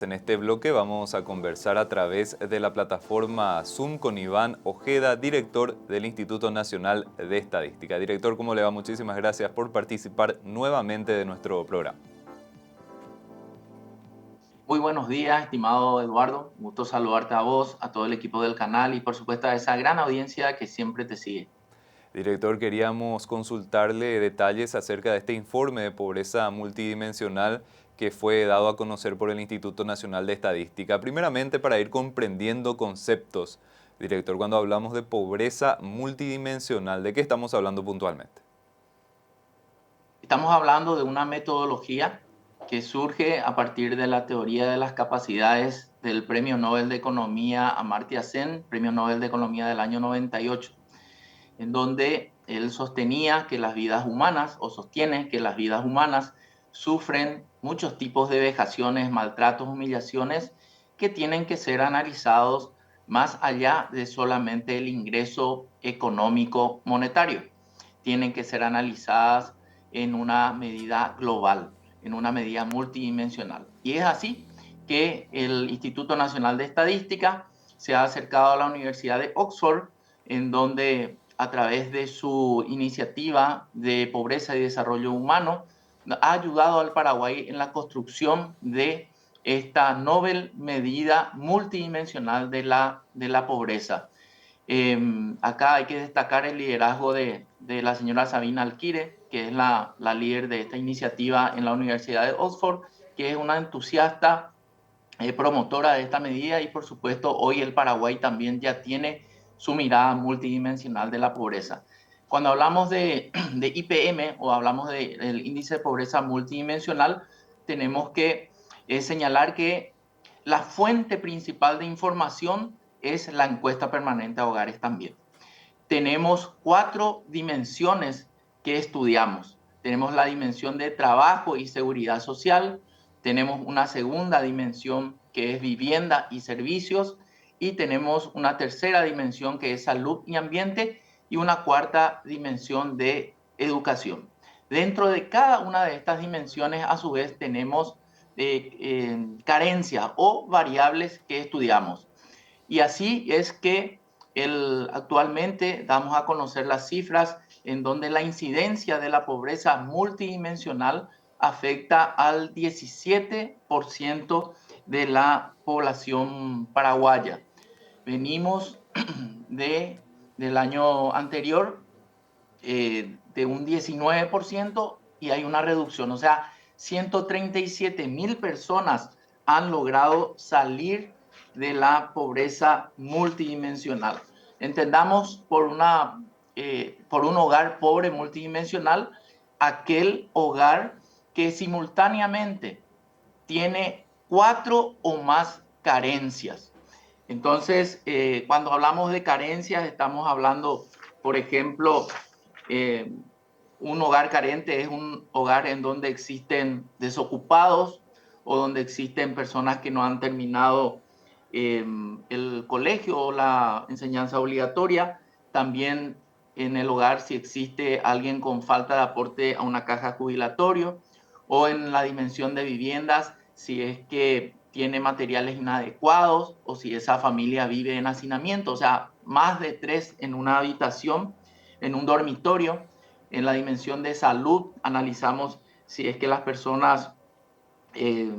En este bloque vamos a conversar a través de la plataforma Zoom con Iván Ojeda, director del Instituto Nacional de Estadística. Director, ¿cómo le va? Muchísimas gracias por participar nuevamente de nuestro programa. Muy buenos días, estimado Eduardo. Un gusto saludarte a vos, a todo el equipo del canal y por supuesto a esa gran audiencia que siempre te sigue. Director, queríamos consultarle detalles acerca de este informe de pobreza multidimensional que fue dado a conocer por el Instituto Nacional de Estadística. Primeramente, para ir comprendiendo conceptos, director, cuando hablamos de pobreza multidimensional, ¿de qué estamos hablando puntualmente? Estamos hablando de una metodología que surge a partir de la teoría de las capacidades del Premio Nobel de Economía Amartya Sen, Premio Nobel de Economía del año 98, en donde él sostenía que las vidas humanas, o sostiene que las vidas humanas sufren muchos tipos de vejaciones, maltratos, humillaciones que tienen que ser analizados más allá de solamente el ingreso económico monetario. Tienen que ser analizadas en una medida global, en una medida multidimensional. Y es así que el Instituto Nacional de Estadística se ha acercado a la Universidad de Oxford, en donde a través de su iniciativa de pobreza y desarrollo humano ha ayudado al Paraguay en la construcción de esta novel medida multidimensional de la pobreza. Acá hay que destacar el liderazgo de la señora Sabina Alquire, que es la líder de esta iniciativa en la Universidad de Oxford, que es una entusiasta promotora de esta medida y por supuesto hoy el Paraguay también ya tiene su mirada multidimensional de la pobreza. Cuando hablamos de IPM o hablamos del índice de pobreza multidimensional, tenemos que señalar que la fuente principal de información es la encuesta permanente a hogares también. Tenemos 4 dimensiones que estudiamos. Tenemos la dimensión de trabajo y seguridad social, tenemos una segunda dimensión que es vivienda y servicios, y tenemos una tercera dimensión que es salud y ambiente, y una cuarta dimensión de educación. Dentro de cada una de estas dimensiones, a su vez, tenemos carencias o variables que estudiamos. Y así es que actualmente damos a conocer las cifras en donde la incidencia de la pobreza multidimensional afecta al 17% de la población paraguaya. Venimos del año anterior de un 19% y hay una reducción. O sea, 137,000 personas han logrado salir de la pobreza multidimensional. Entendamos por un hogar pobre multidimensional aquel hogar que simultáneamente tiene 4 o más carencias. Entonces, cuando hablamos de carencias, estamos hablando, por ejemplo, eh, un hogar carente es un hogar en donde existen desocupados o donde existen personas que no han terminado el colegio o la enseñanza obligatoria. También en el hogar si existe alguien con falta de aporte a una caja jubilatorio, o en la dimensión de viviendas si es que tiene materiales inadecuados o si esa familia vive en hacinamiento, o sea, más de 3 en una habitación, en un dormitorio. En la dimensión de salud analizamos si es que las personas eh,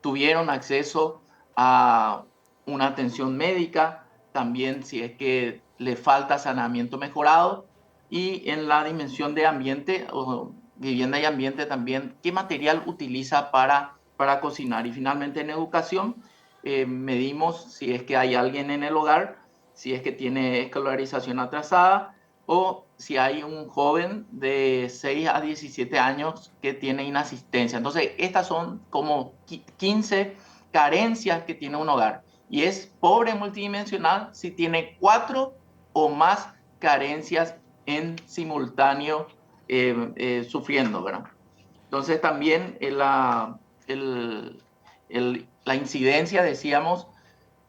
tuvieron acceso a una atención médica, también si es que le falta saneamiento mejorado, y en la dimensión de ambiente o vivienda y ambiente también, qué material utiliza para cocinar. Y finalmente en educación medimos si es que hay alguien en el hogar, si es que tiene escolarización atrasada o si hay un joven de 6 a 17 años que tiene inasistencia. Entonces, estas son como 15 carencias que tiene un hogar. Y es pobre multidimensional si tiene 4 o más carencias en simultáneo sufriendo, ¿verdad? Entonces, también la incidencia, decíamos,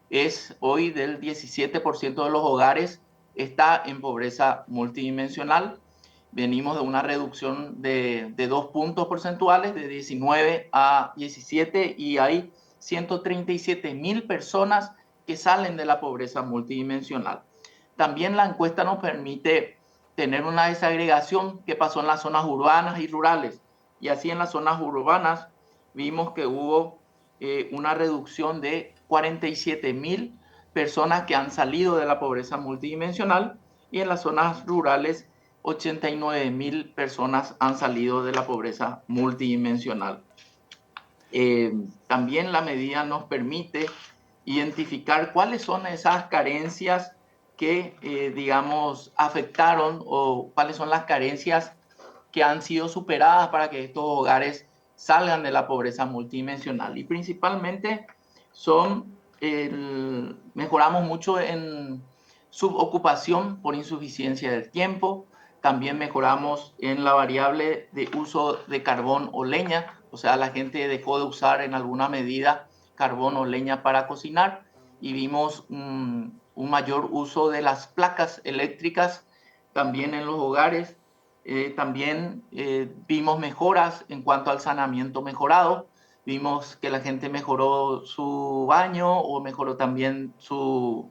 es hoy del 17% de los hogares está en pobreza multidimensional. Venimos de una reducción de 2 puntos porcentuales, de 19 a 17, y hay 137.000 personas que salen de la pobreza multidimensional. También la encuesta nos permite tener una desagregación que pasó en las zonas urbanas y rurales. Y así en las zonas urbanas vimos que hubo una reducción de 47.000 personas que han salido de la pobreza multidimensional, y en las zonas rurales 89.000 personas han salido de la pobreza multidimensional. También la medida nos permite identificar cuáles son esas carencias que, digamos, afectaron, o cuáles son las carencias que han sido superadas para que estos hogares salgan de la pobreza multidimensional. Y principalmente mejoramos mucho en subocupación por insuficiencia del tiempo. También mejoramos en la variable de uso de carbón o leña, o sea, la gente dejó de usar en alguna medida carbón o leña para cocinar, y vimos un mayor uso de las placas eléctricas también en los hogares. También vimos mejoras en cuanto al saneamiento mejorado. Vimos que la gente mejoró su baño, o mejoró también su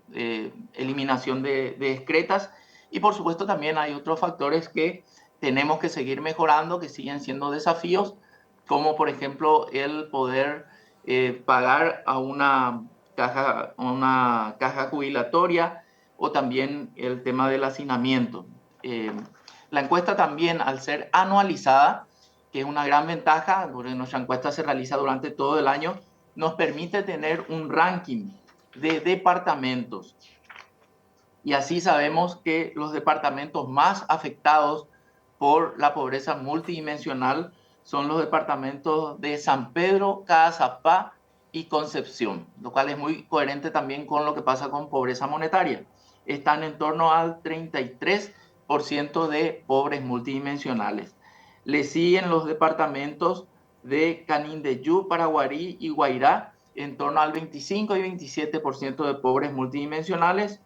eliminación de excretas. Y por supuesto también hay otros factores que tenemos que seguir mejorando, que siguen siendo desafíos, como por ejemplo el poder pagar a una caja jubilatoria, o también el tema del hacinamiento. La encuesta también, al ser anualizada, que es una gran ventaja, porque nuestra encuesta se realiza durante todo el año, nos permite tener un ranking de departamentos. Y así sabemos que los departamentos más afectados por la pobreza multidimensional son los departamentos de San Pedro, Caazapá y Concepción, lo cual es muy coherente también con lo que pasa con pobreza monetaria. Están en torno al 33% de pobres multidimensionales. Le siguen los departamentos de Canindeyú, Paraguarí y Guairá, en torno al 25 y 27% de pobres multidimensionales.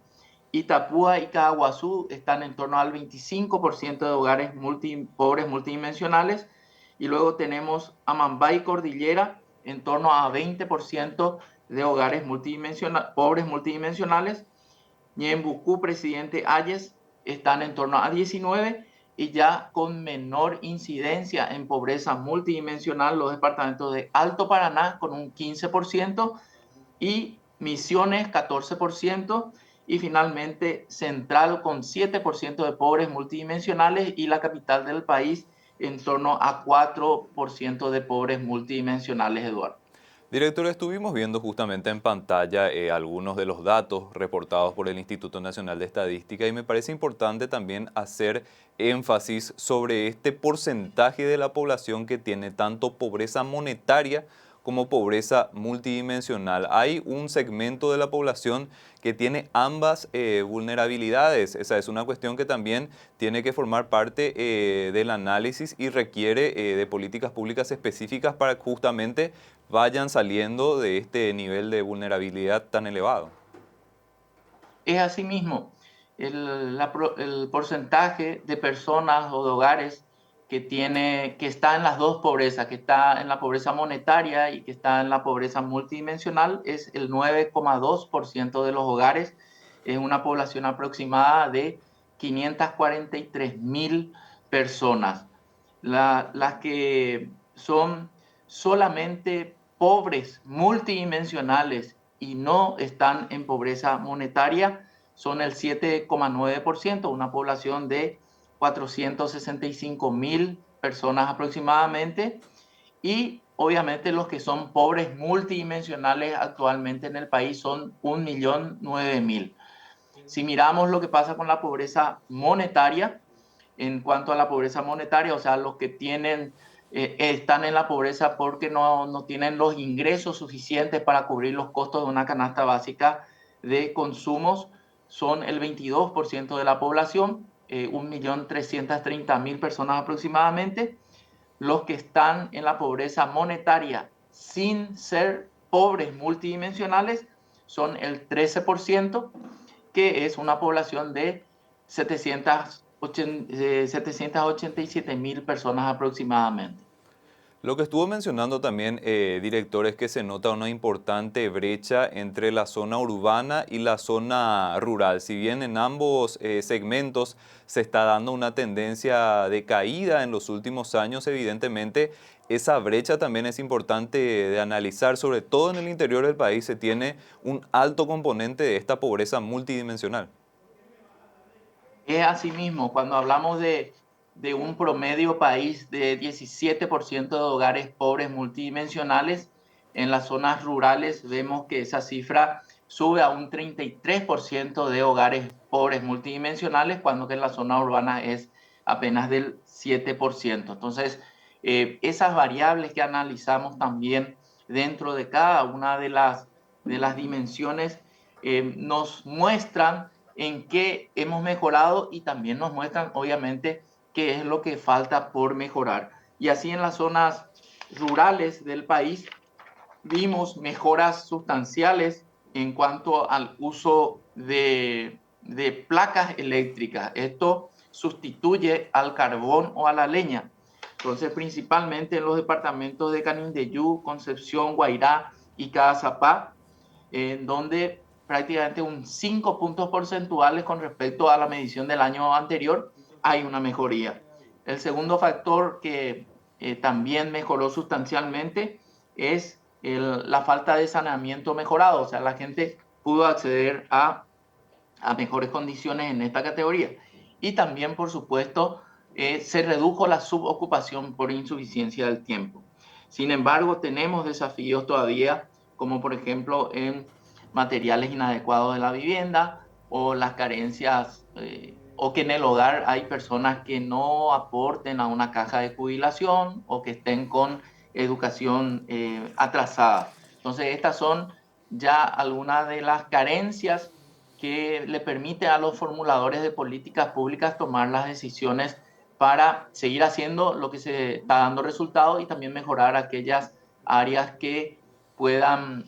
Itapúa y Caguazú están en torno al 25% de hogares pobres multidimensionales. Y luego tenemos Amambay y Cordillera en torno a 20% de hogares pobres multidimensionales. Ñembucú, Presidente Hayes, están en torno a 19%, y ya con menor incidencia en pobreza multidimensional los departamentos de Alto Paraná con un 15%, y Misiones 14%, y finalmente Central con 7% de pobres multidimensionales, y la capital del país en torno a 4% de pobres multidimensionales, Eduardo. Director, estuvimos viendo justamente en pantalla algunos de los datos reportados por el Instituto Nacional de Estadística, y me parece importante también hacer énfasis sobre este porcentaje de la población que tiene tanto pobreza monetaria como pobreza multidimensional. Hay un segmento de la población que tiene ambas vulnerabilidades. Esa es una cuestión que también tiene que formar parte del análisis, y requiere de políticas públicas específicas para que justamente vayan saliendo de este nivel de vulnerabilidad tan elevado. Es así mismo, el porcentaje de personas o de hogares que está en las dos pobrezas, que está en la pobreza monetaria y que está en la pobreza multidimensional, es el 9,2% de los hogares. Es una población aproximada de 543.000 personas. Las que son solamente pobres multidimensionales y no están en pobreza monetaria son el 7,9%, una población de 465.000 personas aproximadamente. Y obviamente los que son pobres multidimensionales actualmente en el país son 1.009.000. Si miramos lo que pasa con la pobreza monetaria, en cuanto a la pobreza monetaria, o sea, los que están en la pobreza porque no tienen los ingresos suficientes para cubrir los costos de una canasta básica de consumos, son el 22% de la población, 1.330.000 personas aproximadamente. Los que están en la pobreza monetaria sin ser pobres multidimensionales son el 13%, que es una población de 787.000 personas aproximadamente. Lo que estuvo mencionando también, director, es que se nota una importante brecha entre la zona urbana y la zona rural. Si bien en ambos segmentos se está dando una tendencia de caída en los últimos años, evidentemente esa brecha también es importante de analizar, sobre todo en el interior del país se tiene un alto componente de esta pobreza multidimensional. Es así mismo, cuando hablamos de un promedio país de 17% de hogares pobres multidimensionales, en las zonas rurales vemos que esa cifra sube a un 33% de hogares pobres multidimensionales, cuando que en la zona urbana es apenas del 7%. Entonces, esas variables que analizamos también dentro de cada una de las dimensiones nos muestran en qué hemos mejorado y también nos muestran, obviamente, qué es lo que falta por mejorar. Y así en las zonas rurales del país vimos mejoras sustanciales en cuanto al uso de placas eléctricas. Esto sustituye al carbón o a la leña. Entonces, principalmente en los departamentos de Canindeyú, Concepción, Guairá y Caazapá, en donde prácticamente un 5 puntos porcentuales con respecto a la medición del año anterior hay una mejoría. El segundo factor que también mejoró sustancialmente es la falta de saneamiento mejorado, o sea, la gente pudo acceder a mejores condiciones en esta categoría. Y también, por supuesto, se redujo la subocupación por insuficiencia del tiempo. Sin embargo, tenemos desafíos todavía, como por ejemplo en materiales inadecuados de la vivienda o las carencias, o que en el hogar hay personas que no aporten a una caja de jubilación o que estén con educación atrasada. Entonces, estas son ya algunas de las carencias que le permite a los formuladores de políticas públicas tomar las decisiones para seguir haciendo lo que se está dando resultados y también mejorar aquellas áreas que puedan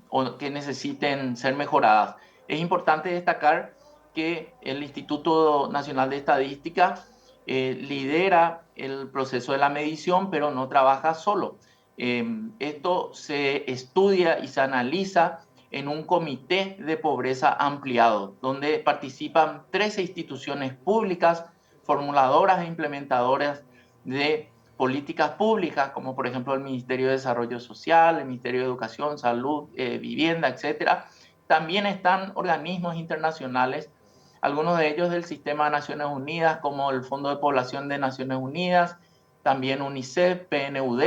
o que necesiten ser mejoradas. Es importante destacar que el Instituto Nacional de Estadística lidera el proceso de la medición, pero no trabaja solo. Esto se estudia y se analiza en un comité de pobreza ampliado, donde participan 13 instituciones públicas, formuladoras e implementadoras de políticas públicas, como por ejemplo el Ministerio de Desarrollo Social, el Ministerio de Educación, Salud, Vivienda, etcétera. También están organismos internacionales, algunos de ellos del Sistema de Naciones Unidas, como el Fondo de Población de Naciones Unidas, también UNICEF, PNUD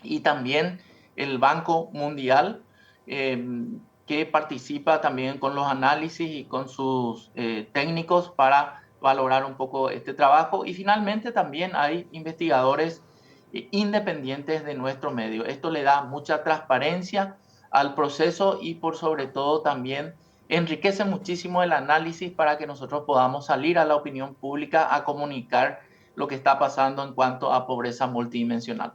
y también el Banco Mundial, que participa también con los análisis y con sus técnicos para valorar un poco este trabajo. Y finalmente también hay investigadores independientes de nuestro medio. Esto le da mucha transparencia al proceso y por sobre todo también enriquece muchísimo el análisis para que nosotros podamos salir a la opinión pública a comunicar lo que está pasando en cuanto a pobreza multidimensional.